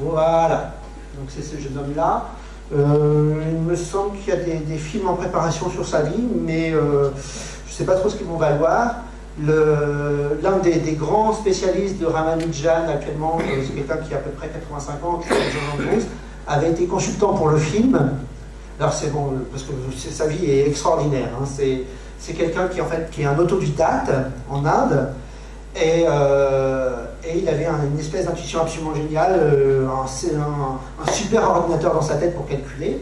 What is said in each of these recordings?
Voilà. Donc c'est ce jeune homme-là. Il me semble qu'il y a des films en préparation sur sa vie, mais je ne sais pas trop ce qu'ils vont valoir. L'un des grands spécialistes de Ramanujan actuellement, c'est quelqu'un qui a à peu près 85 ans, qui s'appelle John Andrews, avait été consultant pour le film. Alors c'est bon, parce que sa vie est extraordinaire. Hein. C'est quelqu'un qui, en fait, qui est un autodidacte en Inde, et il avait une espèce d'intuition absolument géniale, un super ordinateur dans sa tête pour calculer.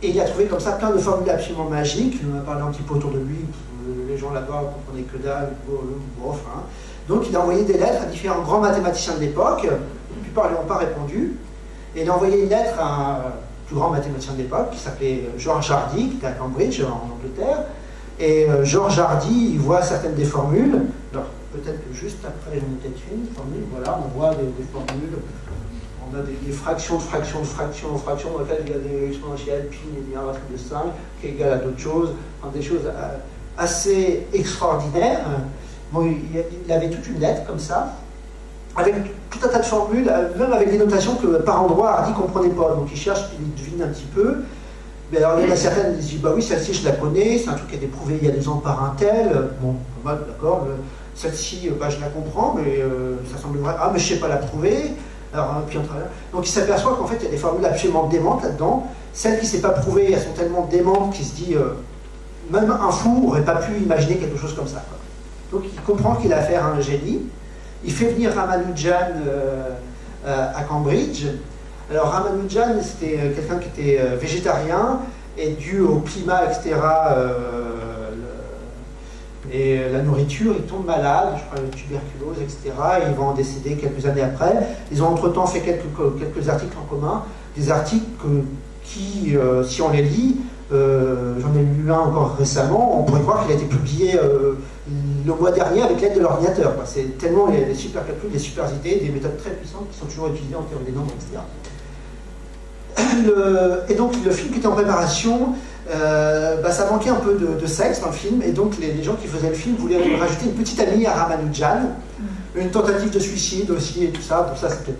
Et il a trouvé comme ça plein de formules absolument magiques. Il en a parlé un petit peu autour de lui. Les gens là-bas ne comprenaient que dalle, bof. Hein. Donc il a envoyé des lettres à différents grands mathématiciens de l'époque. La plupart n'ont pas répondu. Et il a envoyé une lettre à un plus grand mathématicien de l'époque qui s'appelait George Hardy, qui était à Cambridge, en Angleterre. Et George Hardy, il voit certaines des formules. Alors peut-être que juste après, j'en ai peut-être une formule. Voilà, on voit des formules. On a des fractions de fractions de fractions de fractions dans lesquelles il y a des exponentielles, pi, il y a un racine de 5 qui est égal à d'autres choses. Enfin, des choses assez extraordinaire. Bon, il avait toute une lettre comme ça, avec tout un tas de formules, même avec des notations que par endroits Hardy ne comprenait pas. Donc il cherche, il devine un petit peu. Mais alors il y en a certaines, il dit bah oui, celle-ci je la connais, c'est un truc qui a été prouvé il y a 2 ans par un tel. Bon, d'accord, celle-ci bah, je la comprends, mais ça semble vrai. Ah, mais je ne sais pas la prouver. Alors, puis on travaille. Donc il s'aperçoit qu'en fait il y a des formules absolument démentes là-dedans. Celles qui ne sont pas prouvées, elles sont tellement démentes qu'il se dit. Même un fou n'aurait pas pu imaginer quelque chose comme ça. Quoi. Donc il comprend qu'il a affaire à un génie. Il fait venir Ramanujan à Cambridge. Alors Ramanujan, c'était quelqu'un qui était végétarien, et dû au climat, etc., et la nourriture, il tombe malade, je crois de tuberculose, etc., et il va en décéder quelques années après. Ils ont entre-temps fait quelques articles en commun, des articles qui, si on les lit, j'en ai lu un encore récemment, on pourrait croire qu'il a été publié le mois dernier avec l'aide de l'ordinateur. C'est tellement il y a des super calculs, des super idées, des méthodes très puissantes qui sont toujours utilisées en théorie des nombres, etc. Et donc le film qui était en préparation, ça manquait un peu de sexe dans le film, et donc les gens qui faisaient le film voulaient rajouter une petite amie à Ramanujan, une tentative de suicide aussi et tout ça. Pour ça c'était...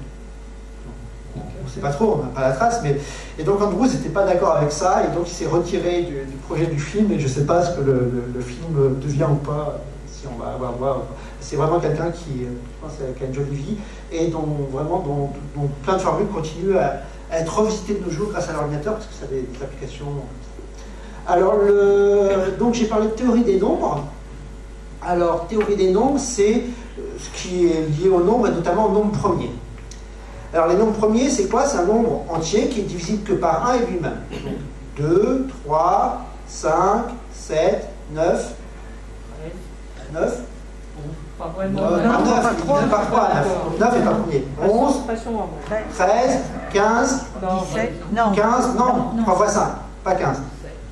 On ne sait pas trop, on n'a pas la trace, mais... Et donc Andrews n'était pas d'accord avec ça, et donc il s'est retiré du projet du film, et je ne sais pas ce que le film devient ou pas, si on va voir. C'est vraiment quelqu'un qui, je pense, qui a une jolie vie, et dont plein de formules continuent à être revisitées de nos jours grâce à l'ordinateur, parce que ça a des applications. Alors, donc j'ai parlé de théorie des nombres. Alors, théorie des nombres, c'est ce qui est lié au nombre, et notamment au nombre premier. Alors les nombres premiers, c'est quoi? C'est un nombre entier qui est divisible que par 1 et lui-même. 2, 3, 5, 7, 9, 9, Pas vraiment. 9 par 3, 9 est pas premier. 11, 13, 15, 15, non, 3 fois 5, pas 15.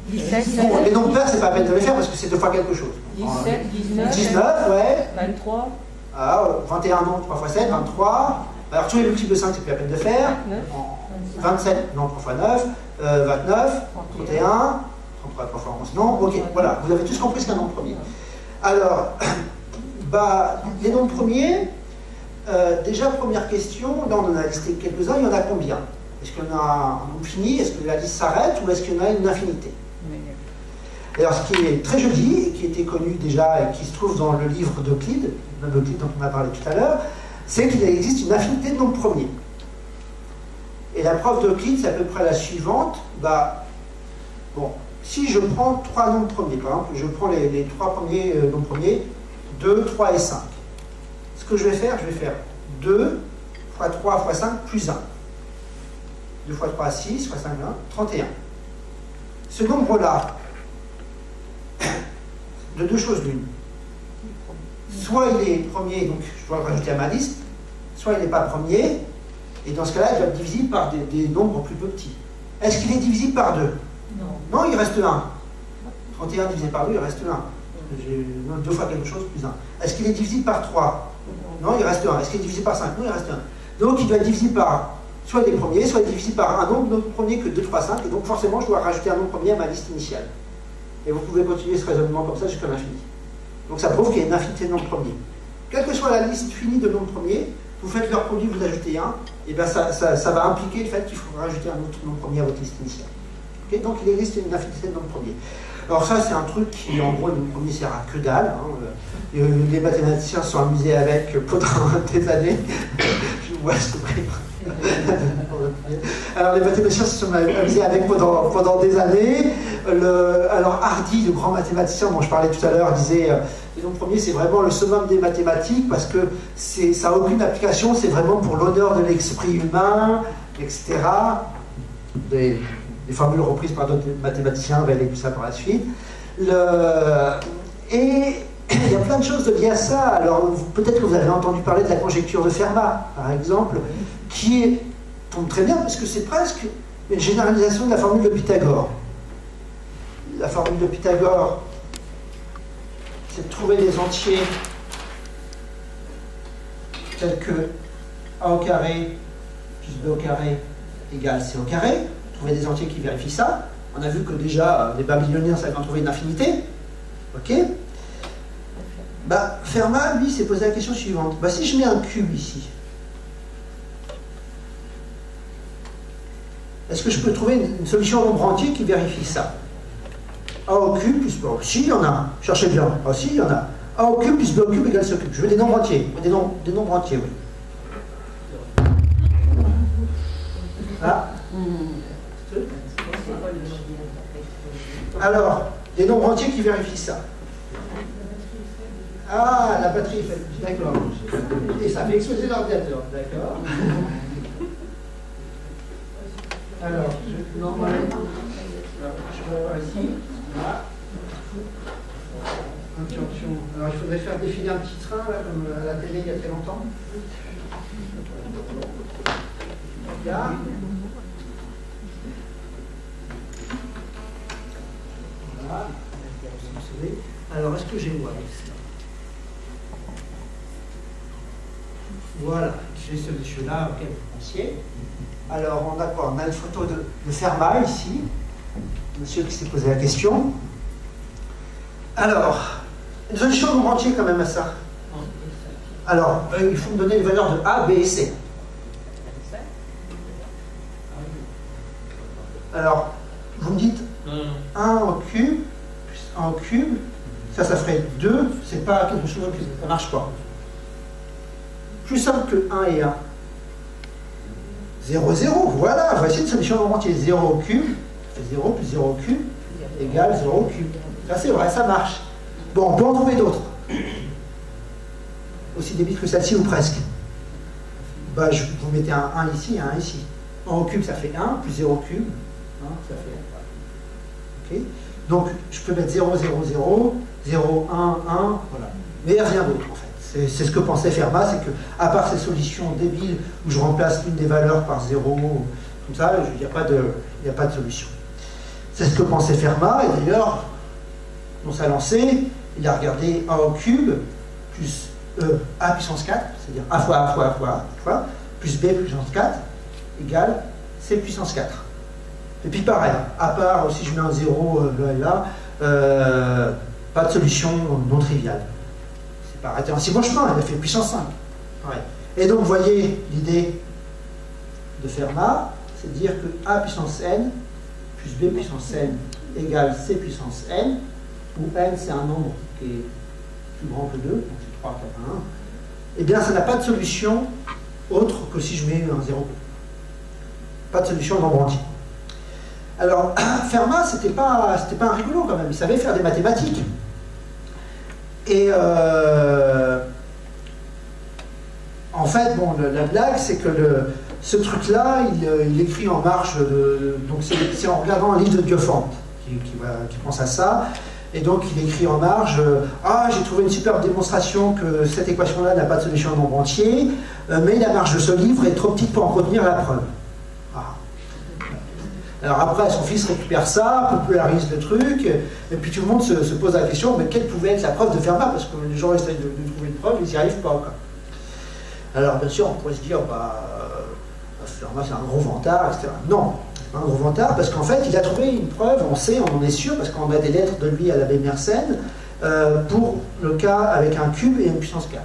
17, bon, les nombres pairs, c'est pas la peine de les faire parce que c'est 2 fois quelque chose. 17, 19, 19, ouais. 23. Ah, 21, non, 3 fois 7, 23. Alors tous les multiples de 5, c'est plus la peine de faire. 27, non, 3 fois 9. 29, 31, 33, 3 fois 11, non. Ok, voilà, vous avez tous compris ce qu'est un nombre premier. Alors, les nombres premiers, déjà, première question, là on en a listé quelques-uns, il y en a combien? Est-ce qu'il y en a un nombre fini? Est-ce que la liste s'arrête? Ou est-ce qu'il y en a une infinité? Alors, ce qui est très joli, et qui était connu déjà, et qui se trouve dans le livre d'Euclide, dont on a parlé tout à l'heure, c'est qu'il existe une infinité de nombres premiers. Et la preuve d'Euclide, c'est à peu près la suivante. Bon, si je prends 3 nombres premiers, par exemple, je prends les 3 premiers nombres premiers, 2, 3 et 5. Ce que je vais faire 2 fois 3 fois 5 plus 1. 2 fois 3, 6, fois 5, 1, 31. Ce nombre-là, de deux choses l'une. Soit il est premier, donc je dois le rajouter à ma liste, soit il n'est pas premier, et dans ce cas-là, il doit être divisible par des nombres plus petits. Est-ce qu'il est divisible par 2? Non. Non, il reste 1. 31 divisé par 2, il reste 1. J'ai 2 fois quelque chose plus 1. Est-ce qu'il est divisible par 3? Non, il reste 1. Est-ce qu'il est divisible par 5? Non, il reste 1. Donc il doit être divisible par soit des premiers, soit divisible par un nombre premier que 2, 3, 5, et donc forcément je dois rajouter un nombre premier à ma liste initiale. Et vous pouvez continuer ce raisonnement comme ça jusqu'à l'infini. Donc ça prouve qu'il y a une infinité de nombres premiers. Quelle que soit la liste finie de nombres premiers, vous faites leur produit, vous ajoutez 1, et bien ça va impliquer le fait qu'il faudra ajouter un autre nom premier à votre liste initiale. Okay, donc il existe une infinité de noms premiers. Alors ça, c'est un truc qui, en gros, le nom premier sert à que dalle. Hein. Les mathématiciens se sont amusés avec pendant des années. Je vois ce truc. Alors les mathématiciens se sont amusés avec pendant des années. Alors Hardy, le grand mathématicien dont je parlais tout à l'heure, disait les noms premiers c'est vraiment le summum des mathématiques parce que ça n'a aucune application, c'est vraiment pour l'honneur de l'esprit humain, etc. Des formules reprises par d'autres mathématiciens, on va aller tout ça par la suite. Et il y a plein de choses liées à ça. Alors peut-être que vous avez entendu parler de la conjecture de Fermat, par exemple, qui tombe très bien parce que c'est presque une généralisation de la formule de Pythagore. La formule de Pythagore, c'est de trouver des entiers tels que a au carré plus b au carré égale c au carré. Trouver des entiers qui vérifient ça. On a vu que déjà, les babyloniens savaient en trouver une infinité. Ok. Fermat, lui, s'est posé la question suivante. Si je mets un cube ici, est-ce que je peux trouver une solution au nombre entier qui vérifie ça? A au cube plus b au cube. Si, il y en a. Cherchez bien. Ah, si, il y en a. A au cube plus b au cube égale c au cube. Je veux des nombres entiers. Des nombres entiers, oui. Ah. Alors, des nombres entiers qui vérifient ça. Ah, la batterie est faite. D'accord. Et ça fait exploser l'ordinateur. D'accord. Alors, je vais voir ici. Voilà. Attention. Alors, il faudrait faire défiler un petit train, là, comme à la télé il y a très longtemps. Là. Voilà. Alors, est-ce que j'ai moi voilà, j'ai ce monsieur-là auquel vous pensiez. Alors, on a quoi? On a une photo de Fermat ici, monsieur qui s'est posé la question. Alors, une solution de nombre entier quand même à ça. Alors, il faut me donner les valeurs de A, B et C. Alors, vous me dites 1 au cube, plus 1 au cube, ça ferait 2, c'est pas quelque chose que ça marche pas. Plus simple que 1 et 1. 0, 0, voilà, voici une solution de nombre entier. 0 au cube, ça fait 0 plus 0 au cube, égale 0 au cube. Ça c'est vrai, ça marche. Bon, on peut en trouver d'autres. Aussi débiles que celle-ci ou presque. Vous mettez un 1 ici et un 1 ici. 1 au cube, ça fait 1, plus 0 au cube. Ça fait 1. Okay. Donc, je peux mettre 0, 0, 0, 0, 1, 1, voilà. Mais rien d'autre, en fait. C'est ce que pensait Fermat, c'est que, à part ces solutions débiles où je remplace une des valeurs par 0, comme ça, il n'y a pas de solution. C'est ce que pensait Fermat, et d'ailleurs, dans sa lancée, il a regardé A au cube, plus A puissance 4, c'est-à-dire A fois A fois A fois A fois, plus B puissance 4, égale C puissance 4. Et puis pareil, à part, si je mets un 0 là et là, pas de solution non triviale. C'est pas arrêté en si bon chemin, il a fait puissance 5. Ouais. Et donc, vous voyez l'idée de Fermat, c'est de dire que A puissance n plus B puissance n égale C puissance n, où n c'est un nombre qui est plus grand que 2, donc c'est 3, 4, 1. Eh bien, ça n'a pas de solution autre que si je mets un 0. Pas de solution nombre entier. Alors, Fermat, c'était pas un rigolo quand même, il savait faire des mathématiques. Et en fait, bon, la blague, c'est que ce truc-là, il écrit en marge donc c'est en regardant un livre de Diophante qui pense à ça. Et donc, il écrit en marge ah, j'ai trouvé une superbe démonstration que cette équation-là n'a pas de solution en nombre entier, mais la marge de ce livre est trop petite pour en contenir la preuve. Alors après, son fils récupère ça, popularise le truc, et puis tout le monde se pose la question, mais quelle pouvait être la preuve de Fermat? Parce que les gens essayent de trouver une preuve, ils n'y arrivent pas. Quoi. Alors bien sûr, on pourrait se dire, Fermat c'est un gros vantard, etc. Non, c'est pas un gros vantard, parce qu'en fait, il a trouvé une preuve, on sait, on en est sûr, parce qu'on a des lettres de lui à l'abbé Mersenne, pour le cas avec un cube et une puissance 4.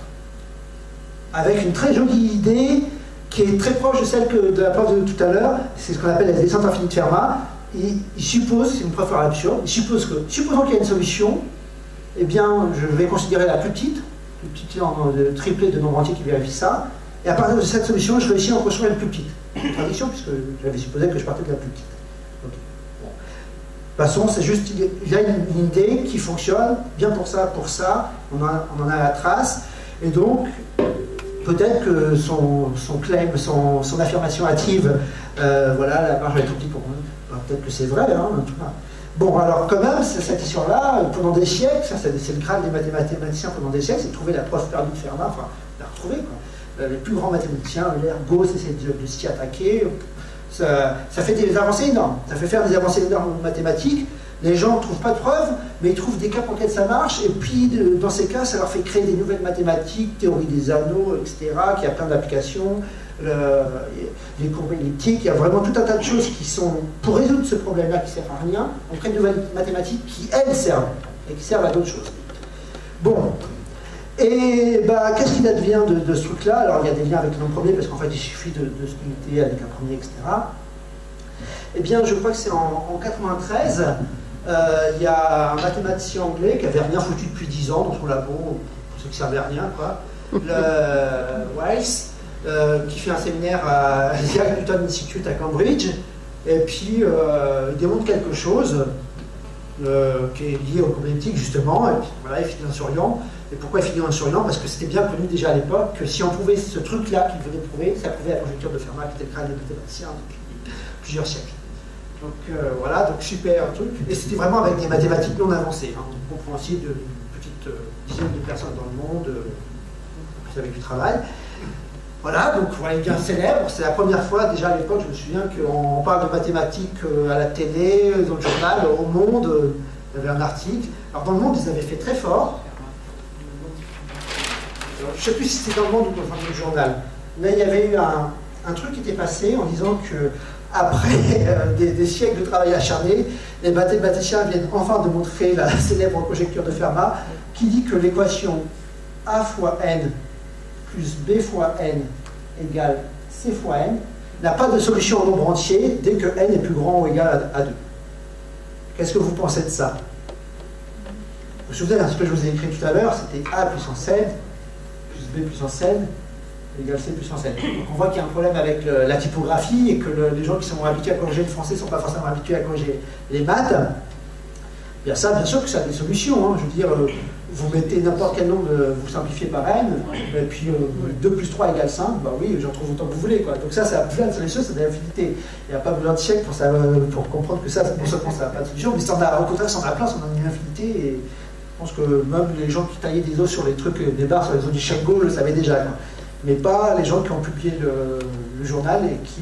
avec une très jolie idée qui est très proche de celle de la preuve de tout à l'heure. C'est ce qu'on appelle la descente infinie de Fermat. Il suppose, c'est une preuve par absurde, il suppose que, supposons qu'il y a une solution, eh bien, je vais considérer la plus petite de triplé de nombre entier qui vérifie ça, et à partir de cette solution, je réussis à en construire une plus petite. Contradiction, puisque j'avais supposé que je partais de la plus petite. Okay. Bon. De toute façon, c'est juste, il y a une idée qui fonctionne, bien pour ça, on en a la trace, et donc, peut-être que son claim, son affirmation hâtive, voilà, la marge va être tout petite pour moi. Peut-être que c'est vrai, hein, en tout cas. Bon, alors quand même, cette histoire-là, pendant des siècles, ça c'est le crâne des mathématiciens pendant des siècles, c'est de trouver la preuve perdue de Fermat, enfin, la retrouver, quoi. Les plus grands mathématiciens, Gauss essaie de s'y attaquer, ça fait des avancées énormes, ça fait faire des avancées énormes en mathématiques. Les gens ne trouvent pas de preuves, mais ils trouvent des cas pour lesquels ça marche, et puis dans ces cas, ça leur fait créer des nouvelles mathématiques, théorie des anneaux, etc., qui a plein d'applications, les courbes elliptiques, il y a vraiment tout un tas de choses qui sont, pour résoudre ce problème-là, qui ne servent à rien, on crée de nouvelles mathématiques qui, elles, servent, et qui servent à d'autres choses. Bon, et bah, qu'est-ce qu'il advient de ce truc-là? Alors, il y a des liens avec le nom premier, parce qu'en fait, il suffit de se limiter avec un premier, etc. Eh bien, je crois que c'est en 93, il y a un mathématicien anglais qui avait rien foutu depuis 10 ans dans son labo, pour ceux qui ne servaient à rien, quoi, Wiles, qui fait un séminaire à l'Isaac Newton Institute à Cambridge, et puis il démontre quelque chose qui est lié au problématique justement, et puis voilà, il finit en souriant. Et pourquoi il finit en souriant? Parce que c'était bien connu déjà à l'époque que si on prouvait ce truc-là qu'il venait de prouver, ça prouvait la conjecture de Fermat qui était le crâne des mathématiciens depuis plusieurs siècles. Donc voilà, donc super truc. Et c'était vraiment avec des mathématiques non avancées, hein, compréhensibles d'une petite dizaine de personnes dans le monde, plus avec du travail. Voilà, donc voilà, il devient célèbre. C'est la première fois, déjà à l'époque, je me souviens qu'on parle de mathématiques à la télé, dans le journal, au Monde, il y avait un article. Alors dans le Monde, ils avaient fait très fort. Alors, je ne sais plus si c'était dans le Monde ou dans le journal, mais il y avait eu un truc qui était passé en disant que après des siècles de travail acharné, les mathématiciens viennent enfin de montrer la célèbre conjecture de Fermat qui dit que l'équation A fois n plus B fois n égale C fois n n'a pas de solution en nombre entier dès que n est plus grand ou égal à 2. Qu'est-ce que vous pensez de ça? Vous vous souvenez, ce que je vous ai écrit tout à l'heure, c'était A puissance n plus B puissance n égale C puissance n. Donc on voit qu'il y a un problème avec la typographie et que les gens qui sont habitués à corriger le français ne sont pas forcément habitués à corriger les maths. Bien ça, bien sûr que ça a des solutions. Hein. Je veux dire, vous mettez n'importe quel nombre, vous simplifiez par n, et puis 2 plus 3 égale 5, bah oui, j'en trouve autant que vous voulez. Quoi. Donc ça a plein de solutions, c'est de l'infinité. Il n'y a pas besoin de siècle pour comprendre que ça, non seulement ça n'a pas de solution, mais au contraire, ça en a plein, ça en a une infinité. Et je pense que même les gens qui taillaient des os sur les trucs, des barres sur les os du Shango le savaient déjà. Quoi. Mais pas les gens qui ont publié le journal et qui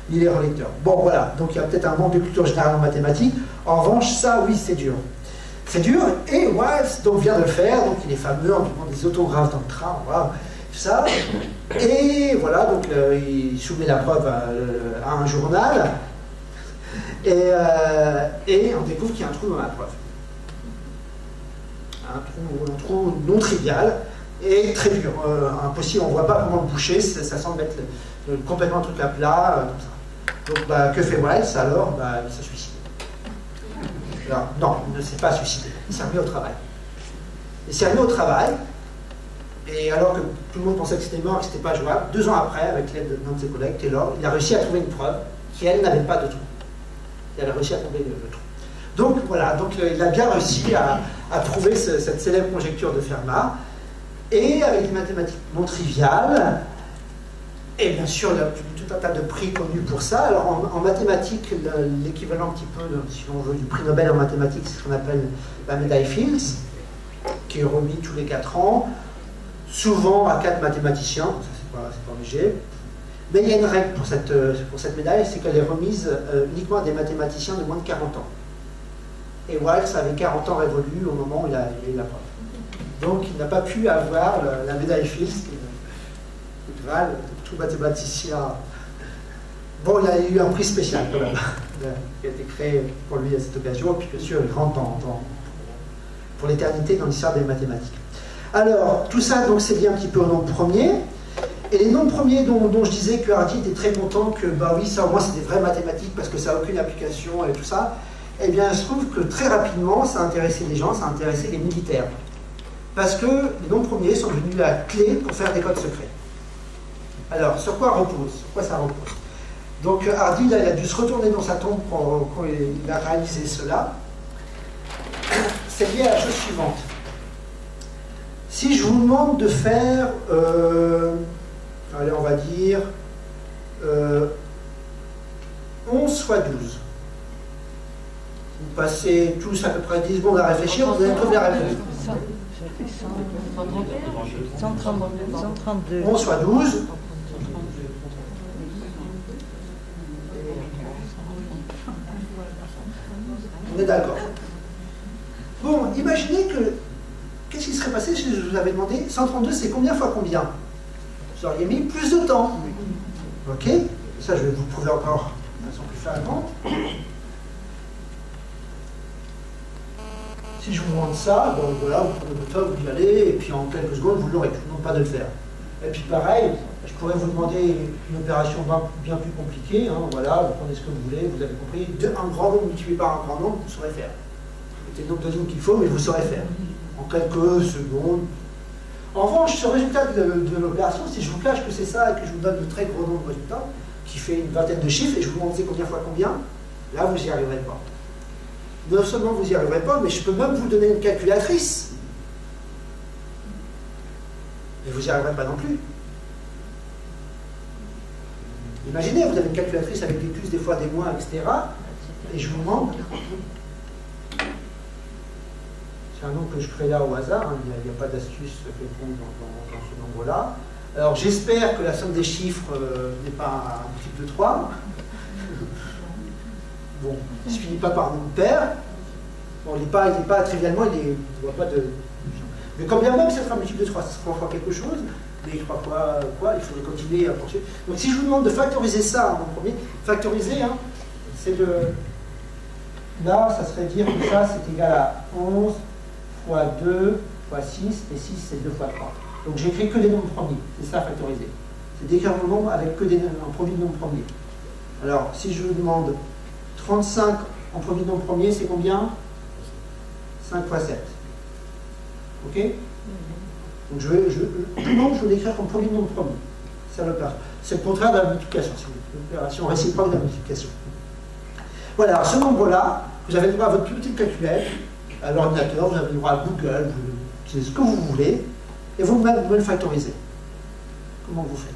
ni les relecteurs. Bon, voilà, donc il y a peut-être un manque de culture générale en mathématiques. En revanche, ça, oui, c'est dur. C'est dur, et Wiles donc, vient de le faire, donc il est fameux en demandant des autographes dans le train, voilà, tout ça. Et voilà, donc il soumet la preuve à un journal, et on découvre qu'il y a un trou dans la preuve. Un trou non trivial, et très dur, impossible, on ne voit pas comment le boucher, ça semble être complètement un truc à plat, comme ça. Donc bah, que fait Wiles alors? Bah, il se suicide. Alors, non, il ne s'est pas suicidé, il s'est remis au travail. Il s'est remis au travail, et alors que tout le monde pensait que c'était mort, que c'était pas jouable, 2 ans après, avec l'aide d'un de ses collègues, Taylor, il a réussi à trouver une preuve qui, elle, n'avait pas de trou. Il a réussi à trouver le trou. Donc voilà, donc, il a bien réussi à prouver cette célèbre conjecture de Fermat, et avec des mathématiques non triviales, et bien sûr, il y a tout un tas de prix connus pour ça. Alors en mathématiques, l'équivalent un petit peu, si on veut, du prix Nobel en mathématiques, c'est ce qu'on appelle la médaille Fields, qui est remis tous les 4 ans, souvent à 4 mathématiciens, ça c'est pas obligé. Mais il y a une règle pour cette médaille, c'est qu'elle est remise uniquement à des mathématiciens de moins de 40 ans. Et Wiles avait 40 ans révolus au moment où il a eu la preuve. Donc il n'a pas pu avoir la médaille Fields, qui est le Graal, tout mathématicien. Bon, il y a eu un prix spécial quand même, qui a été créé pour lui à cette occasion, et puis bien sûr il rentre pour l'éternité dans l'histoire des mathématiques. Alors, tout ça, donc c'est lié un petit peu au nombre premier. Et les nombres premiers dont je disais que Hardy était très content, que bah oui, ça au moins c'est des vraies mathématiques parce que ça n'a aucune application et tout ça, eh bien il se trouve que très rapidement ça a intéressé les gens, ça a intéressé les militaires. Parce que les nombres premiers sont devenus la clé pour faire des codes secrets. Alors, sur quoi ça repose? Donc Hardy, là, il a dû se retourner dans sa tombe quand il a réalisé cela. C'est lié à la chose suivante. Si je vous demande de faire, allez, on va dire 11 fois 12. Vous passez tous à peu près 10 secondes à réfléchir, vous allez trouver la réponse. 132. 11 fois 12. On est d'accord. Bon, imaginez que... Qu'est-ce qui serait passé si je vous avais demandé 132, c'est combien fois combien? Vous auriez mis plus de temps. Ok? Ça, je vais vous prouver encore de façon plus flagrante. Si je vous demande ça, bon, voilà, vous prenez votre temps, vous y allez, et puis en quelques secondes, vous l'aurez. Je ne vous demande pas de le faire. Et puis pareil, je pourrais vous demander une opération bien plus compliquée. Hein, voilà, vous prenez ce que vous voulez, vous avez compris. Un grand nombre multiplié par un grand nombre, vous saurez faire. C'est le nombre de lignes qu'il faut, mais vous saurez faire. En quelques secondes. En revanche, ce résultat de l'opération, si je vous cache que c'est ça et que je vous donne de très gros nombre de résultats, qui fait une vingtaine de chiffres, et je vous demande c'est combien fois combien, là vous n'y arriverez pas. Non seulement vous n'y arriverez pas, mais je peux même vous donner une calculatrice. Et vous n'y arriverez pas non plus. Imaginez, vous avez une calculatrice avec des plus, des fois des moins, etc. Et je vous demande... C'est un nombre que je crée là au hasard, hein. Il n'y a pas d'astuce quelconque dans ce nombre-là. Alors j'espère que la somme des chiffres n'est pas un multiple de 3. Bon, il ne se finit pas par un nombre pair. Bon, il n'est pas trivialement, il ne voit pas de... Mais quand bien même, ça sera un multiple de 3, ça sera encore quelque chose. Mais 3 fois quoi, il faudrait continuer à poursuivre. Donc si je vous demande de factoriser ça en premier, factoriser, hein, c'est de... Là, ça serait dire que ça, c'est égal à 11 fois 2 fois 6, et 6 c'est 2 fois 3. Donc j'écris que des nombres premiers, c'est ça factoriser. C'est d'écrire mon nombre avec que un produit de nombres premiers. Alors, si je vous demande 35 en produit de nombres premiers, c'est combien? 5 fois 7. Ok? Donc je vais l'écrire comme produit de nombres premiers. C'est l'opération. C'est le contraire de la multiplication, si vous voulez. L'opération réciproque de la multiplication. Voilà, alors ce nombre-là, vous avez le droit à votre petite calculette, à l'ordinateur, vous avez le droit à Google, vous utilisez ce que vous voulez, et vous-même, vous le factorisez. Comment vous faites?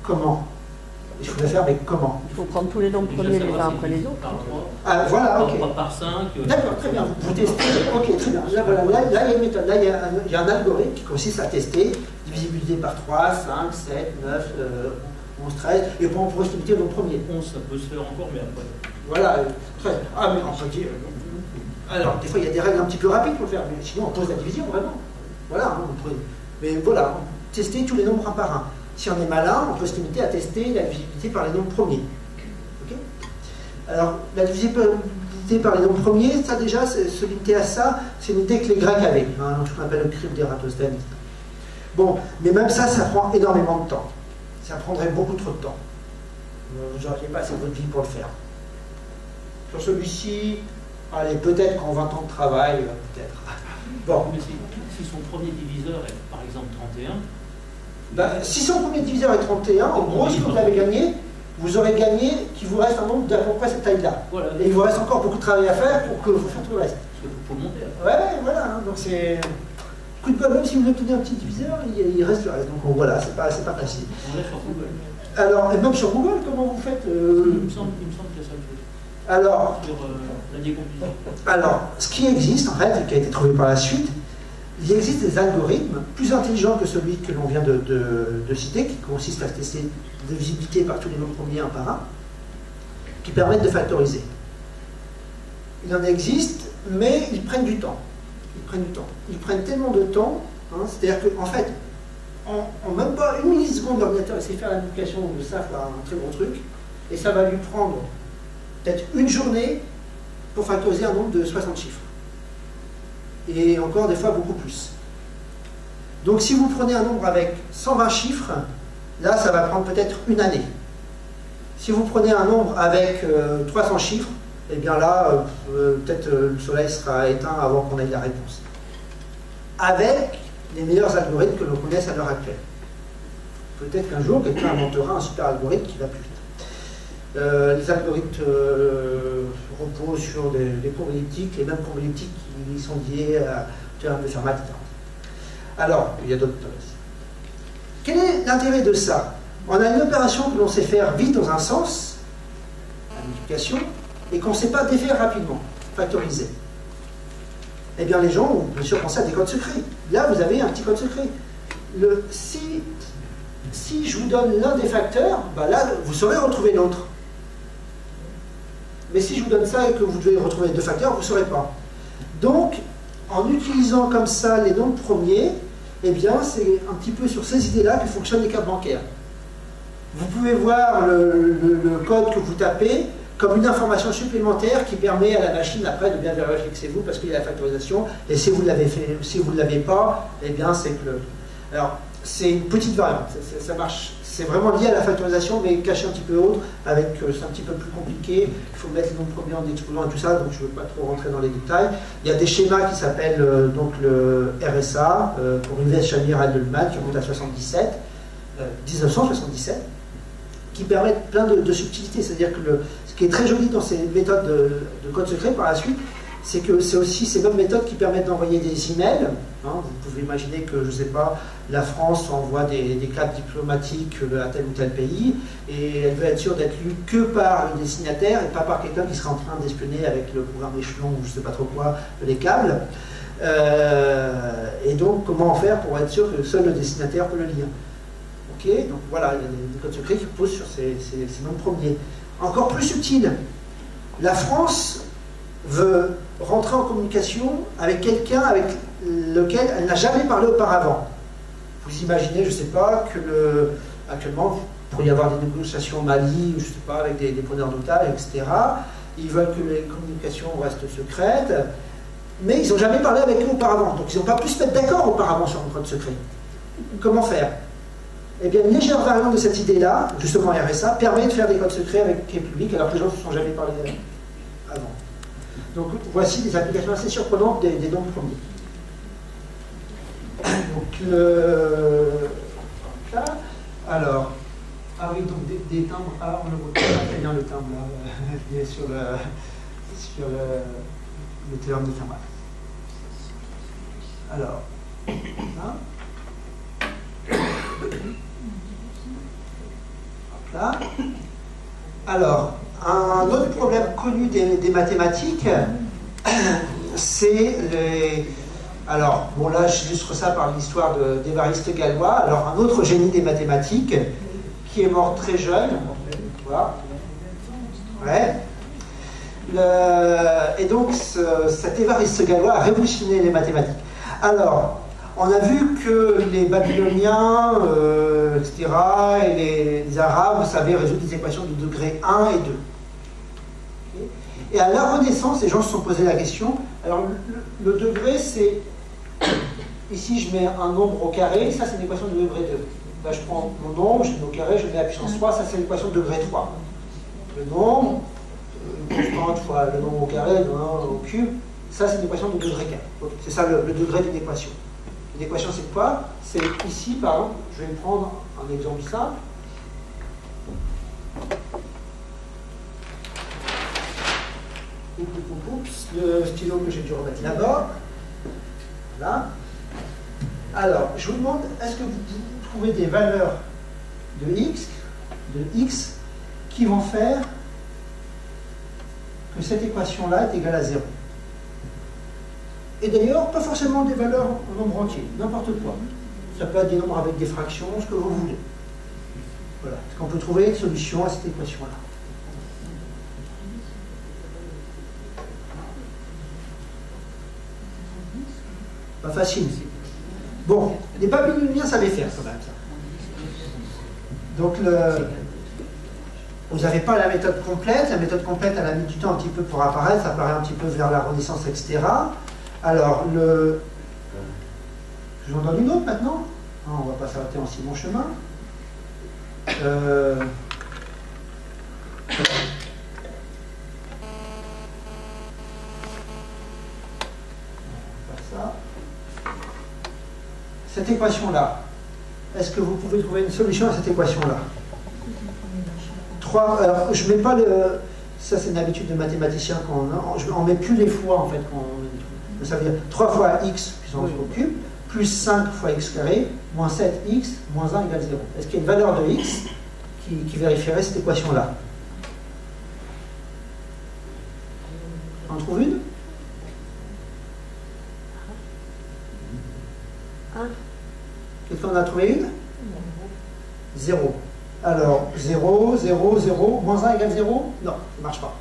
Comment? Il faut le faire, mais comment? Il faut prendre tous les nombres premiers les uns après les autres. Ah, voilà, ok. Par 5. D'accord, très bien. Vous testez. Ok, très bien. Là, voilà, là, il y a une méthode. Là, il y a un algorithme qui consiste à tester divisibilité par 3, 5, 7, 9, 11, 13. Et on pourrait se limiter au nombre premier. 11, ça peut se faire encore, mais après. Voilà, très. Ah, mais on peut dire. Alors, des fois, il y a des règles un petit peu rapides pour le faire, mais sinon, on pose la division, vraiment. Voilà, hein, on pourrait. Mais voilà, tester tous les nombres un par un. Si on est malin, on peut se limiter à tester la divisibilité par les nombres premiers. Okay. Alors, la divisibilité par les nombres premiers, ça déjà, se limiter à ça, c'est une idée que les Grecs avaient, hein, ce qu'on appelle le crypte d'Ératosthène. Bon, mais même ça, ça prend énormément de temps. Ça prendrait beaucoup trop de temps. Vous n'auriez pas assez de votre vie pour le faire. Sur celui-ci, allez, peut-être qu'en 20 ans de travail, peut-être. Bon. Mais si son premier diviseur est par exemple 31, ben, si son premier diviseur est 31, en gros, ce que vous avez gagné, vous aurez gagné qu'il vous reste un nombre d'à peu près cette taille-là. Voilà. Et il vous reste encore beaucoup de travail à faire pour que vous fassiez tout le reste. Il faut monter. Ouais, voilà. Hein, donc c'est... Coup de bol, même si vous obtenez un petit diviseur, il reste le reste. Donc voilà, c'est pas facile. On est sur Google. Alors, et même sur Google, comment vous faites Il me semble qu'il y a ça. Alors, sur la décomposition. Alors, ce qui existe, en fait, et qui a été trouvé par la suite, il existe des algorithmes plus intelligents que celui que l'on vient de citer, qui consiste à tester la divisibilité par tous les nombres premiers un par un, qui permettent de factoriser. Il en existe, mais ils prennent du temps. Ils prennent tellement de temps, hein, c'est-à-dire qu'en fait, en même pas une milliseconde, l'ordinateur essaie de faire la multiplication de ça, faire un très gros truc, et ça va lui prendre peut-être une journée pour factoriser un nombre de 60 chiffres. et encore des fois beaucoup plus. Donc si vous prenez un nombre avec 120 chiffres, là ça va prendre peut-être une année. Si vous prenez un nombre avec 300 chiffres, eh bien là, peut-être le soleil sera éteint avant qu'on ait la réponse. Avec les meilleurs algorithmes que l'on connaisse à l'heure actuelle. Peut-être qu'un jour, quelqu'un inventera un super algorithme qui va plus vite. Les algorithmes reposent sur des probabilitiques, les mêmes probabilitiques qui sont liées à théorème de Fermat, etc. Alors, il y a d'autres aussi. Quel est l'intérêt de ça? On a une opération que l'on sait faire vite dans un sens, la multiplication, et qu'on ne sait pas défaire rapidement, factoriser. Eh bien, les gens ont bien sûr pensé à des codes secrets. Là, vous avez un petit code secret. Si je vous donne l'un des facteurs, bah là, vous saurez retrouver l'autre. Mais si je vous donne ça et que vous devez retrouver les deux facteurs, vous ne saurez pas. Donc, en utilisant comme ça les nombres premiers, eh bien, c'est un petit peu sur ces idées-là que fonctionnent les cartes bancaires. Vous pouvez voir le code que vous tapez comme une information supplémentaire qui permet à la machine après de bien vérifier que c'est vous parce qu'il y a la factorisation. Et si vous l'avez fait, si vous ne l'avez pas, eh bien, c'est que alors, c'est une petite variante. Ça marche. C'est vraiment lié à la factorisation, mais caché un petit peu autre, avec c'est un petit peu plus compliqué. Il faut mettre les nombres premiers en exposant et tout ça, donc je ne veux pas trop rentrer dans les détails. Il y a des schémas qui s'appellent donc le RSA, pour Uwe Schamir-Edelman, qui remonte à 1977, qui permettent plein de subtilités. C'est-à-dire que ce qui est très joli dans ces méthodes de code secret par la suite, c'est que c'est aussi ces mêmes méthodes qui permettent d'envoyer des emails. Hein, vous pouvez imaginer que, je ne sais pas, la France envoie des cartes diplomatiques à tel ou tel pays, et elle veut être sûre d'être lue que par le destinataire et pas par quelqu'un qui sera en train d'espionner avec le programme échelon ou je ne sais pas trop quoi, les câbles. Et donc, comment faire pour être sûr que seul le destinataire peut le lire? Ok, donc voilà, il y a des codes secrets qui reposent sur ces nombres premiers. Encore plus subtil, la France veut rentrer en communication avec quelqu'un avec lequel elle n'a jamais parlé auparavant. Vous imaginez, je ne sais pas, que actuellement, il pourrait y avoir des négociations au Mali, je ne sais pas, avec des preneurs d'otages, etc. Ils veulent que les communications restent secrètes, mais ils n'ont jamais parlé avec eux auparavant. Donc ils n'ont pas pu se mettre d'accord auparavant sur un code secret. Comment faire? Eh bien, une légère variante de cette idée-là, justement RSA, permet de faire des codes secrets avec les publics alors que les gens ne se sont jamais parlé avant. Donc voici des applications assez surprenantes des nombres premiers. Donc là, alors, ah oui, donc des timbres, ah on le voit très bien le timbre là, sur le théorème de Fermat. Alors, là. Alors, un autre problème connu des mathématiques, c'est les... Alors, bon là, j'illustre ça par l'histoire d'Évariste Galois. Alors, un autre génie des mathématiques, qui est mort très jeune. Voilà. Ouais. Et donc, cet Évariste Galois a révolutionné les mathématiques. Alors, on a vu que les Babyloniens, etc., et les Arabes savaient résoudre des équations de degré 1 et 2. Okay. Et à la Renaissance, les gens se sont posé la question. Alors, le degré, c'est... Ici, je mets un nombre au carré, ça, c'est une équation de degré 2. Là, je prends mon nombre, je mets au carré, je mets la puissance 3, ça, c'est une équation de degré 3. Le nombre, constante fois le nombre au carré, le nombre au cube, ça, c'est une équation de degré 4. Okay. C'est ça, le degré d'une équation. Une équation, c'est quoi? C'est ici, par exemple, je vais prendre un exemple simple. Oups, le stylo que j'ai dû remettre là-bas. Voilà. Alors, je vous demande, est-ce que vous trouvez des valeurs de x qui vont faire que cette équation-là est égale à 0? Et d'ailleurs, pas forcément des valeurs en nombre entier, n'importe quoi. Ça peut être des nombres avec des fractions, ce que vous voulez. Voilà. Est-ce qu'on peut trouver une solution à cette équation-là? Pas facile. Bon, les Babyloniens savaient faire quand même ça. Donc, vous n'avez pas la méthode complète. La méthode complète, elle a mis du temps un petit peu pour apparaître. Ça apparaît un petit peu vers la Renaissance, etc. Alors, je vous en donne une autre maintenant. On ne va pas s'arrêter en si bon chemin. Ça. Cette équation-là, est-ce que vous pouvez trouver une solution à cette équation-là? Alors, je ne mets pas le... Ça, c'est une habitude de mathématicien qu'on a. Je n'en mets plus les fois, en fait. Ça veut dire 3 fois x puissance au cube, plus 5 fois x carré, moins 7x, moins 1 égale 0. Est-ce qu'il y a une valeur de x qui vérifierait cette équation-là? On en trouve une? 1. Quelqu'un en a trouvé une? 0. Alors, 0, 0, 0, moins 1 égale 0? Non, ça ne marche pas.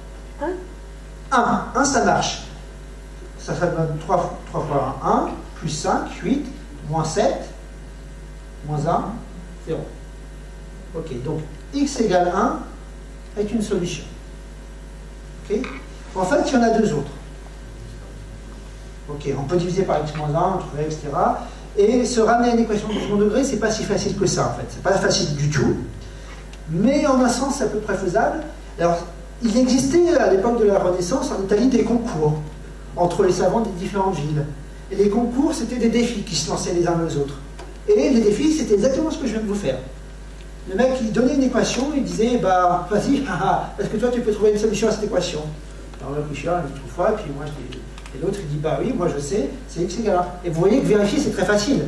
1, ça marche. Ça donne 3 fois 1, plus 5, 8, moins 7, moins 1, 0. Ok, donc x égale 1 est une solution. Ok. En fait, il y en a deux autres. Ok, on peut diviser par x moins 1, trouver, etc. Et se ramener à une équation de second degré, c'est pas si facile que ça, en fait. C'est pas facile du tout. Mais en un sens, c'est à peu près faisable. Alors, il existait à l'époque de la Renaissance en Italie des concours entre les savants des différentes villes. Et les concours, c'était des défis qui se lançaient les uns aux autres. Et les défis, c'était exactement ce que je viens de vous faire. Le mec, il donnait une équation, il disait, bah, vas-y, est-ce que toi, tu peux trouver une solution à cette équation? Alors, le tricheur, il dit 3 fois, et puis moi, je dis... Et l'autre, il dit, bah oui, moi, je sais, c'est x égale 1. Et vous voyez que vérifier, c'est très facile.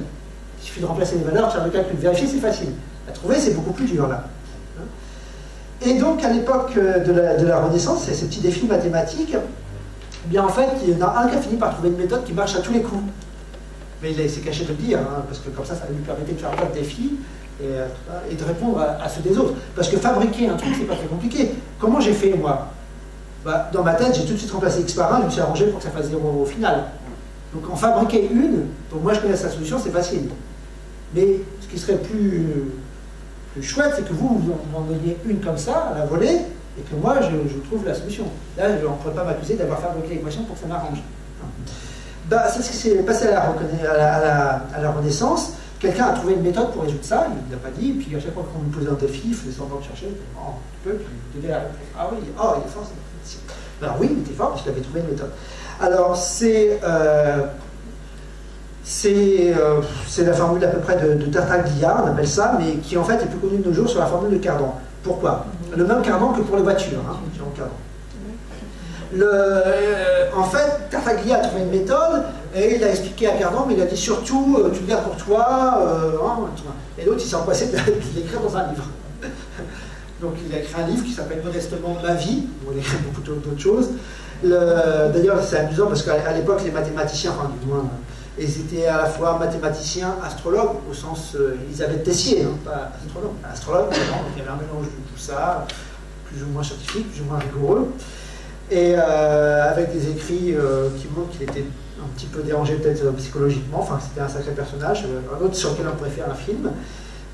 Il suffit de remplacer les valeurs, faire le calcul. Vérifier, c'est facile. À trouver, c'est beaucoup plus dur, là. Et donc, à l'époque de la Renaissance, ces petits défis mathématiques, eh bien, en fait, il y en a un qui a fini par trouver une méthode qui marche à tous les coups. Mais il s'est caché de le dire, hein, parce que comme ça lui permettait de faire un tas de défis et de répondre à ceux des autres. Parce que fabriquer un truc, c'est pas très compliqué. Comment j'ai fait, moi? Bah, dans ma tête, j'ai tout de suite remplacé x par 1, je me suis arrangé pour que ça fasse 0 au final. Donc, en fabriquer une, donc moi je connais sa solution, c'est facile. Mais ce qui serait plus chouette, c'est que vous en donniez une comme ça, à la volée, et que moi, je trouve la solution. Là, on ne pourrait pas m'accuser d'avoir fabriqué l'équation pour que ça m'arrange. Bah, c'est ce qui s'est passé à la Renaissance. Quelqu'un a trouvé une méthode pour résoudre ça, il ne l'a pas dit, et puis à chaque fois qu'on lui posait un défi, il faisait semblant de chercher, oh, tu peux, puis il donnait la réponse. Ah oui, oh, il est fort, c'est... Alors oui, il était fort, parce qu'il avait trouvé une méthode. Alors, c'est la formule à peu près de Tartaglia, on appelle ça, mais qui en fait est plus connue de nos jours sur la formule de Cardan. Pourquoi? Le même Cardan que pour les voitures, hein, en fait, Tartaglia a trouvé une méthode et il a expliqué à Cardan, mais il a dit surtout, tu le gardes pour toi. Et l'autre, il s'est empressé de l'écrire dans un livre. Donc, il a écrit un livre qui s'appelle modestement Ma vie. Bon, il a écrit beaucoup d'autres choses. D'ailleurs, c'est amusant parce qu'à l'époque, les mathématiciens, enfin, du moins, ils étaient à la fois mathématiciens, astrologues, au sens Elisabeth Tessier, hein, pas astrologue. Astrologue, donc il y avait un mélange de tout ça, plus ou moins scientifique, plus ou moins rigoureux. Et avec des écrits qui montrent qu'il était un petit peu dérangé peut-être psychologiquement, enfin c'était un sacré personnage, un autre sur lequel on pourrait faire un film.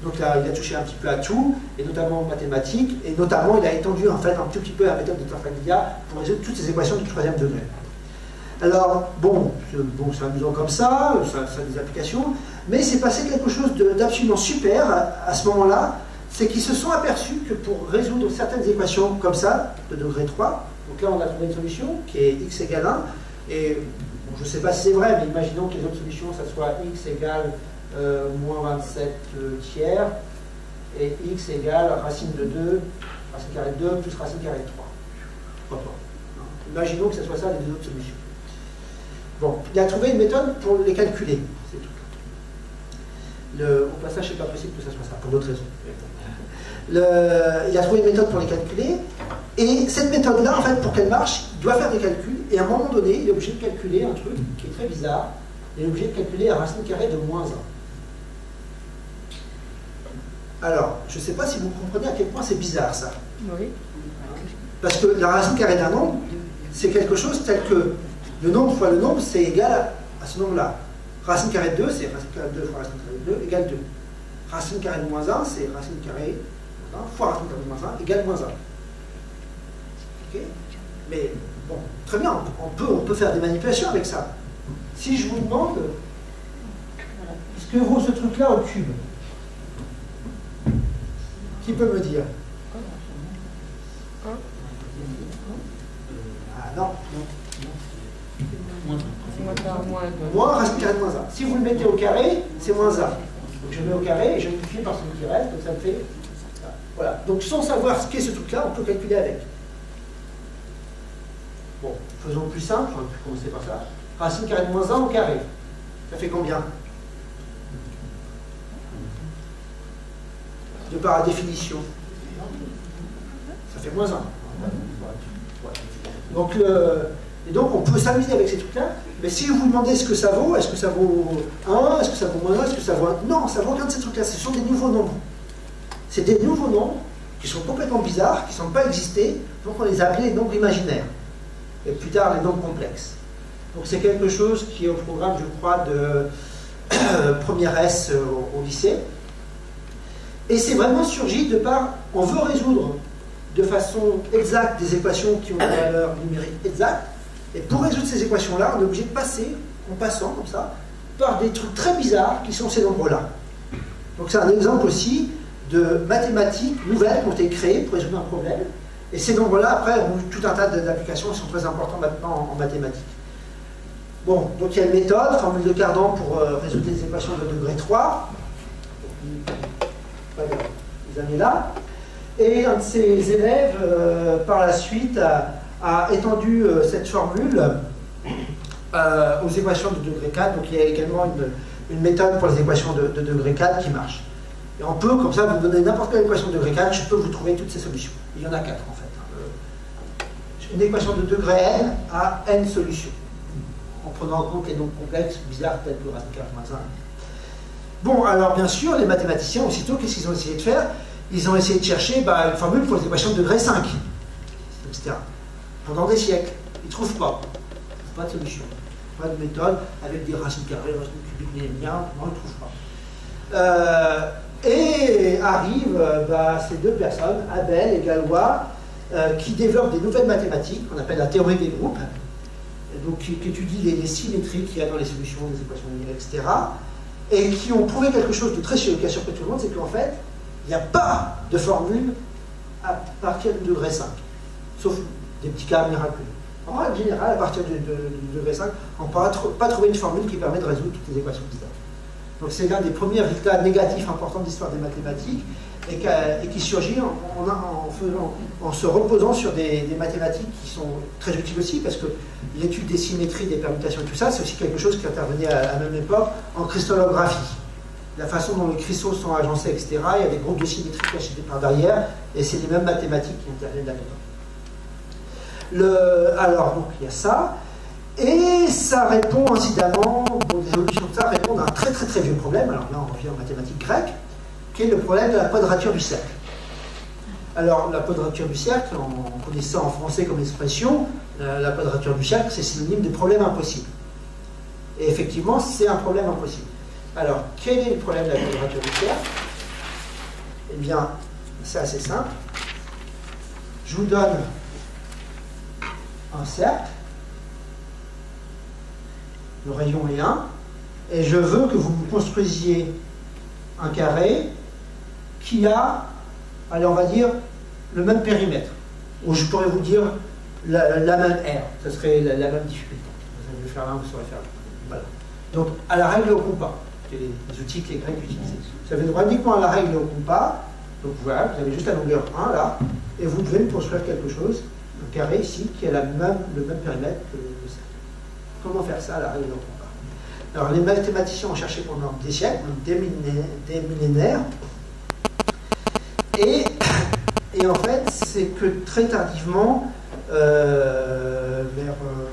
Donc là, il a touché un petit peu à tout, et notamment aux mathématiques, et notamment il a étendu en fait un tout petit peu la méthode de Tartaglia pour résoudre toutes ces équations du 3e degré. Alors, bon c'est amusant comme ça, ça a des applications, mais c'est passé quelque chose d'absolument super à ce moment-là, c'est qu'ils se sont aperçus que pour résoudre certaines équations comme ça, de degré 3, donc là on a trouvé une solution qui est x égale 1, et bon, je ne sais pas si c'est vrai, mais imaginons que les autres solutions, ça soit x égale moins 27 tiers, et x égale racine de 2, racine carrée de 2 plus racine carrée de 3. Pourquoi pas? Imaginons que ce soit ça les deux autres solutions. Bon, il a trouvé une méthode pour les calculer, c'est tout. Au passage, c'est pas possible que ça soit ça, pour d'autres raisons. Il a trouvé une méthode pour les calculer, et cette méthode-là, en fait, pour qu'elle marche, il doit faire des calculs, et à un moment donné, il est obligé de calculer un truc qui est très bizarre, il est obligé de calculer la racine carrée de moins 1. Alors, je ne sais pas si vous comprenez à quel point c'est bizarre, ça. Oui. Parce que la racine carrée d'un nombre, c'est quelque chose tel que le nombre fois le nombre, c'est égal à ce nombre-là. Racine carrée de 2, c'est racine carrée de 2 fois racine carrée de 2 égale 2. Racine carrée de moins 1, c'est racine carrée de 1 fois racine carrée de moins 1 égale moins 1. Okay. Mais bon, très bien, on peut faire des manipulations avec ça. Si je vous demande ce que vaut ce truc-là au cube, qui peut me dire? Ah non, moins racine carrée de moins 1. Si vous le mettez au carré, c'est moins 1. Donc je mets au carré et je multiplie par celui qui reste, donc ça me fait... Voilà. Donc sans savoir ce qu'est ce truc-là, on peut calculer avec. Bon, faisons plus simple, on va commencer par ça. Racine carrée de moins 1 au carré. Ça fait combien? De par la définition. Ça fait moins 1. Donc, et donc on peut s'amuser avec ces trucs-là, mais si vous vous demandez ce que ça vaut, est-ce que ça vaut 1, est-ce que ça vaut moins 1, est-ce que ça vaut 1? Non, ça vaut aucun de ces trucs-là, ce sont des nouveaux nombres. C'est des nouveaux nombres qui sont complètement bizarres, qui ne sont pas existés, donc on les a appelés les nombres imaginaires. Et plus tard, les nombres complexes. Donc c'est quelque chose qui est au programme, je crois, de première S au lycée. Et c'est vraiment surgi de par, on veut résoudre de façon exacte des équations qui ont une valeur numérique exacte. Et pour résoudre ces équations-là, on est obligé de passer, en passant comme ça, par des trucs très bizarres qui sont ces nombres-là. Donc c'est un exemple aussi de mathématiques nouvelles qui ont été créées pour résoudre un problème. Et ces nombres-là, après, ont eu tout un tas d'applications qui sont très importantes maintenant en mathématiques. Bon, donc il y a une méthode, formule de Cardan pour résoudre des équations de degré 3. Les années là. Et un de ses élèves, par la suite, a étendu cette formule aux équations de degré 4. Donc il y a également une méthode pour les équations de degré 4 qui marche. Et on peut, comme ça, vous donner n'importe quelle équation de degré 4, je peux vous trouver toutes ces solutions. Il y en a 4 en fait. Une équation de degré n a n solutions, en prenant en compte les nombres complexes, bizarres, tels que racine carrée moins 1. Bon, alors bien sûr, les mathématiciens, aussitôt, qu'est-ce qu'ils ont essayé de faire? Ils ont essayé de chercher une formule pour les équations de degré 5, etc. Pendant des siècles. Ils ne trouvent pas. Ils ne trouvent pas de solution. Pas de méthode avec des racines carrées, racines cubiques, non, ils ne trouvent pas. Et arrivent ces deux personnes, Abel et Galois, qui développent des nouvelles mathématiques, qu'on appelle la théorie des groupes, donc qui étudient les symétries qu'il y a dans les solutions des équations linéaires, etc. Et qui ont prouvé quelque chose de très qui a surpris tout le monde, c'est qu'en fait, il n'y a pas de formule à partir du degré 5, sauf des petits cas miraculeux. En règle générale, à partir du degré 5, on ne peut pas trouver une formule qui permet de résoudre toutes les équations bizarres. Donc c'est l'un des premiers résultats négatifs importants de l'histoire des mathématiques et qui surgit en se reposant sur des mathématiques qui sont très utiles aussi, parce que l'étude des symétries, des permutations et tout ça, c'est aussi quelque chose qui intervenait à la même époque en cristallographie. La façon dont les cristaux sont agencés, etc., il y a des groupes de symétrie cachés par derrière, et c'est les mêmes mathématiques qui interviennent là-dedans. Alors, donc, il y a ça. Et ça répond incidemment, donc les solutions de ça répondent à un très très très vieux problème, alors là on revient en mathématiques grecques, qui est le problème de la quadrature du cercle. Alors la quadrature du cercle, on connaît ça en français comme expression, la quadrature du cercle c'est synonyme de problème impossible. Et effectivement c'est un problème impossible. Alors quel est le problème de la quadrature du cercle? Eh bien c'est assez simple. Je vous donne un cercle. Le rayon est 1, et je veux que vous construisiez un carré qui a, allez, on va dire, le même périmètre, ou je pourrais vous dire la même aire, ça serait la même difficulté. Vous savez faire l'un, vous saurez faire l'autre. Voilà. Donc, à la règle et au compas, c'est les outils que les Grecs utilisaient. Vous avez droit uniquement à la règle et au compas, donc voilà, vous avez juste la longueur 1 là, et vous devez me construire quelque chose, un carré ici, qui a le même périmètre que le cercle. Comment faire ça à la règle au compas? Alors les mathématiciens ont cherché pendant des siècles, des millénaires, et en fait c'est que très tardivement, vers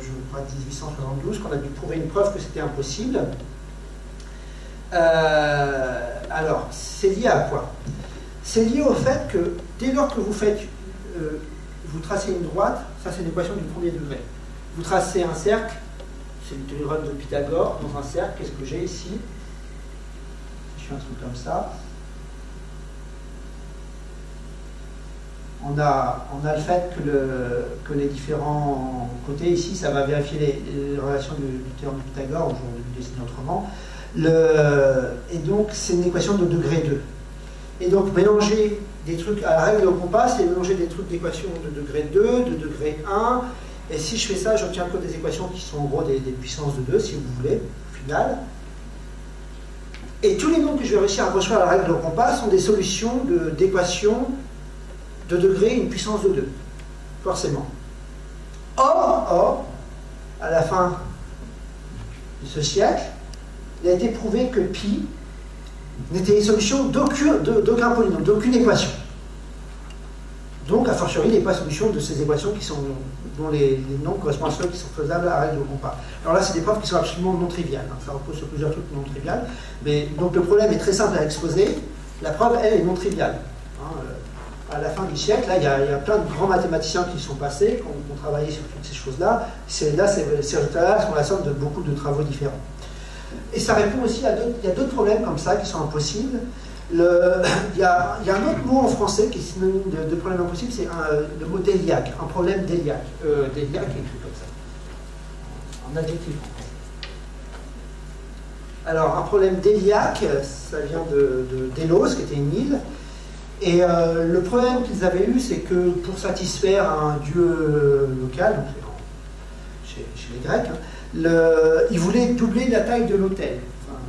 je crois 1872, qu'on a dû trouver une preuve que c'était impossible. Alors c'est lié à quoi? C'est lié au fait que dès lors que vous faites, vous tracez une droite, ça c'est une équation du premier degré, vous tracez un cercle, c'est le théorème de Pythagore, dans un cercle, qu'est-ce que j'ai ici? Je fais un truc comme ça. on a le fait que les différents côtés, ici, ça va vérifier les relations du théorème de Pythagore, je vais le dessiner autrement. Et donc, c'est une équation de degré 2. Et donc, mélanger des trucs à la règle au compas, c'est mélanger des trucs d'équations de degré 2, de degré 1. Et si je fais ça, j'obtiens que des équations qui sont en gros des puissances de 2, si vous voulez, au final. Et tous les nombres que je vais réussir à construire à la règle au compas sont des solutions d'équations de degré une puissance de 2, forcément. Or, à la fin de ce siècle, il a été prouvé que pi n'était une solution d'aucun polynôme, d'aucune équation. Donc, a fortiori, n'est pas solution de ces équations dont les nombres correspondent à ceux qui sont faisables à la règle au compas. Alors là, c'est des preuves qui sont absolument non triviales. Hein. Ça repose sur plusieurs trucs non triviales. Mais donc, le problème est très simple à exposer. La preuve, elle, est non triviale. Hein, à la fin du siècle, là, il y a plein de grands mathématiciens qui sont passés, qui ont travaillé sur toutes ces choses-là. Ces résultats-là sont la somme de beaucoup de travaux différents. Et ça répond aussi à d'autres problèmes comme ça qui sont impossibles. Il y a un autre mot en français qui est synonyme de problème impossible, c'est le mot déliaque, un problème déliaque. Déliaque est écrit comme ça, en adjectif. Alors, un problème déliaque, ça vient de Délos, qui était une île. Et le problème qu'ils avaient eu, c'est que pour satisfaire un dieu local, donc chez les Grecs, hein, ils voulaient doubler la taille de l'autel. Enfin,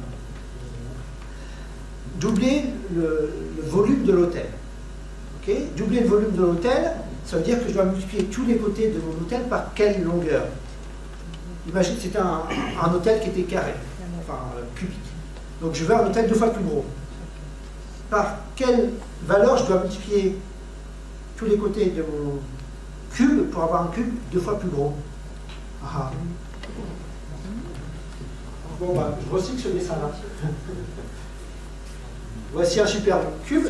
doubler le volume de l'autel. Okay, doubler le volume de l'autel, ça veut dire que je dois multiplier tous les côtés de mon autel par quelle longueur? Imagine que c'était un autel qui était carré, enfin cubique. Donc je veux un autel 2 fois plus gros. Par quelle valeur je dois multiplier tous les côtés de mon cube pour avoir un cube 2 fois plus gros? Ah. Bon, bah, je recycle ce dessin-là. Voici un superbe cube.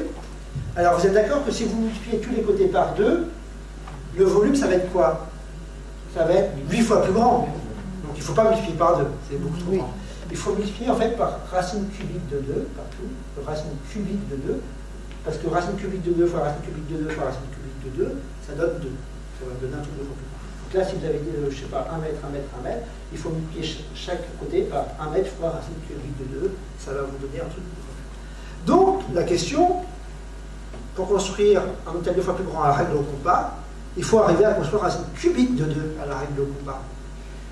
Alors, vous êtes d'accord que si vous multipliez tous les côtés par 2, le volume, ça va être quoi? Ça va être 8 fois plus grand. Donc, il ne faut pas multiplier par 2. C'est beaucoup trop grand. Il faut multiplier, en fait, par racine cubique de 2, partout. Racine cubique de 2. Parce que racine cubique de 2 fois racine cubique de 2 fois racine cubique de 2, ça donne 2. Ça va donner un truc de fois plus grand. Donc là, si vous avez dit, je ne sais pas, 1 mètre, 1 mètre, 1 mètre, il faut multiplier chaque côté par 1 mètre fois racine cubique de 2. Ça va vous donner un truc de fois plus grand. Donc, la question, pour construire un autel 2 fois plus grand à la règle au compas, il faut arriver à construire racine cubique de 2 à la règle au compas.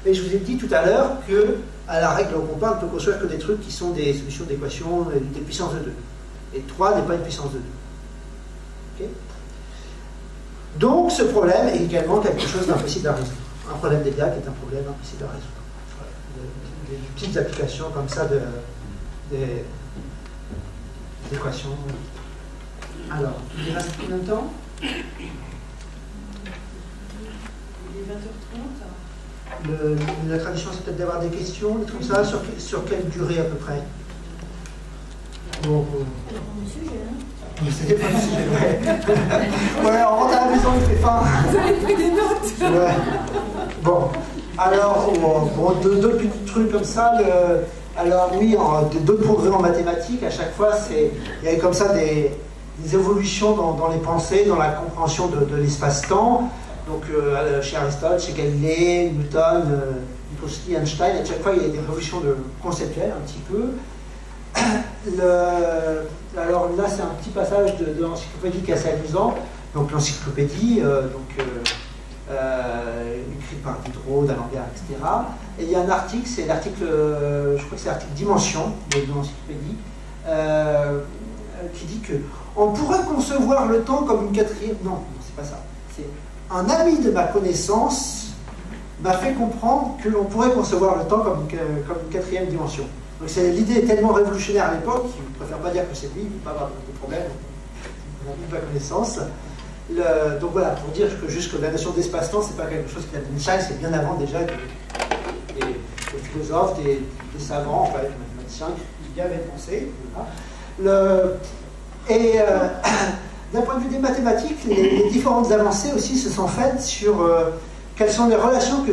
Et je vous ai dit tout à l'heure que à la règle au compas, on ne peut construire que des trucs qui sont des solutions d'équations des puissances de 2. Et 3 n'est pas une puissance de 2. Okay, donc, ce problème est également quelque chose d'impossible à résoudre. Un problème déliaque est un problème impossible à résoudre. Voilà. Des petites applications comme ça d'équations. Alors, il reste combien de temps? Il est 20h30. La tradition, c'est peut-être d'avoir des questions, des trucs comme ça, sur quelle durée à peu près? Bon, c'était pas le sujet, ouais. Ouais, on rentre à la maison, il fait faim. Vous avez pris des notes? Ouais. Bon, alors, d'autres petits trucs comme ça. Alors oui, d'autres progrès en mathématiques, à chaque fois, il y avait comme ça des évolutions dans les pensées, dans la compréhension de l'espace-temps. Donc chez Aristote, chez Galilée, Newton, Minkowski, Einstein, à chaque fois il y a des révolutions conceptuelles un petit peu. Alors là c'est un petit passage de l'encyclopédie qui est assez amusant. Donc l'encyclopédie, écrite par Diderot, d'Alembert, etc. Et il y a un article, c'est l'article, je crois que c'est l'article Dimension de l'encyclopédie, qui dit que on pourrait concevoir le temps comme une quatrième. Non, c'est pas ça. C'est un ami de ma connaissance m'a fait comprendre que l'on pourrait concevoir le temps comme une quatrième dimension. Donc l'idée est tellement révolutionnaire à l'époque, je ne préfère pas dire que c'est lui, il ne peut pas avoir de problème, un ami de ma connaissance. Donc voilà, pour dire que jusque la notion d'espace-temps, c'est pas quelque chose qui a Einstein, c'est bien avant déjà des philosophes, des savants, enfin des mathématiciens qui y avaient pensé. Voilà. D'un point de vue des mathématiques, les différentes avancées aussi se sont faites sur quelles sont les relations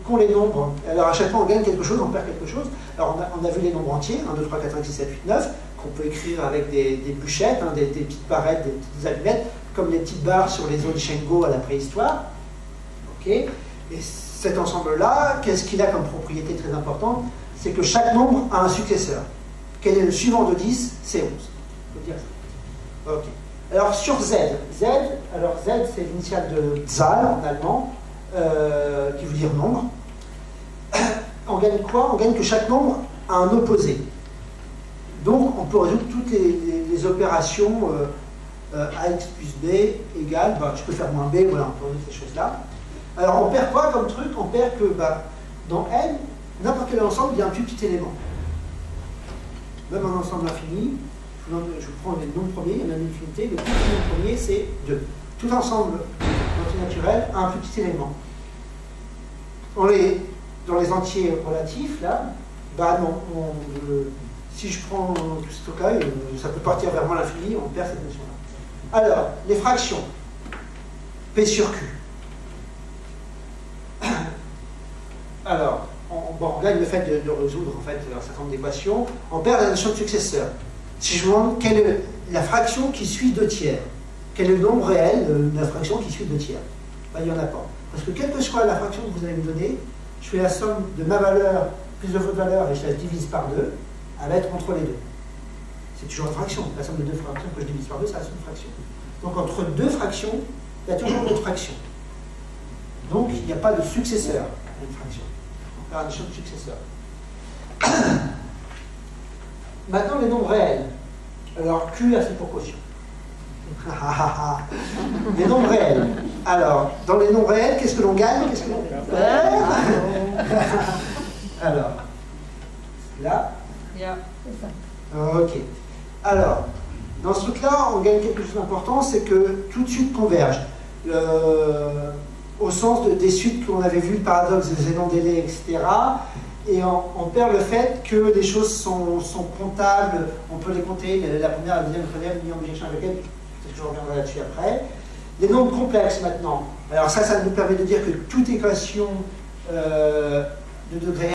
qu'ont les nombres. Alors à chaque fois on gagne quelque chose, on perd quelque chose. Alors on a vu les nombres entiers, 1, 2, 3, 4, 5, 6, 7, 8, 9, qu'on peut écrire avec des bûchettes, hein, des petites barrettes, des petites allumettes, comme les petites barres sur les zones Shengo à la préhistoire. Ok. Et cet ensemble-là, qu'est-ce qu'il a comme propriété très importante? C'est que chaque nombre a un successeur. Quel est le suivant de 10? C'est 11. Il faut dire ça. Ok. Alors sur Z, alors Z c'est l'initiale de Zahl en allemand, qui veut dire nombre. On gagne quoi? On gagne que chaque nombre a un opposé. Donc on peut résoudre toutes les opérations AX plus B égale, je peux faire moins B, voilà, on peut résoudre ces choses-là. Alors on perd quoi comme truc? On perd que dans N, n'importe quel ensemble, il y a un plus petit élément. Même un ensemble infini, je prends les nombres premiers, il y en a une infinité, le plus petit nombre premier c'est 2. Tout ensemble entier naturel a un plus petit élément. Dans les entiers relatifs, là, non, si je prends tout ce cas, ça peut partir vers moins l'infini, on perd cette notion-là. Alors, les fractions, P sur Q. Alors, on gagne le fait de résoudre en fait, un certain nombre d'équations, on perd la notion de successeur. Si je vous demande quelle est la fraction qui suit 2 tiers, quel est le nombre réel de la fraction qui suit 2 tiers? Il n'y en a pas. Parce que quelle que soit la fraction que vous allez me donner, je fais la somme de ma valeur plus de votre valeur et je la divise par 2, elle va être entre les deux. C'est toujours une fraction. La somme de 2 fractions que je divise par 2, ça reste une fraction. Donc entre 2 fractions, il y a toujours une autre fraction. Donc il n'y a pas de successeur à une fraction. On perd la notion de successeur. Maintenant, les nombres réels. Alors, Q a ses proportions. Les nombres réels. Alors, dans les nombres réels, qu'est-ce que l'on gagne? Qu'est-ce que l'on perd? Alors, là. Ok. Alors, dans ce truc-là, on gagne quelque chose d'important, c'est que tout de suite converge. Au sens des suites qu'on avait vues, le paradoxe de Zénon-Délai, etc. Et on perd le fait que les choses sont comptables, on peut les compter, la première, la deuxième, la troisième, ni en objection avec elle, peut-être que je reviendrai là-dessus après. Les nombres complexes maintenant. Alors ça nous permet de dire que toute équation de degré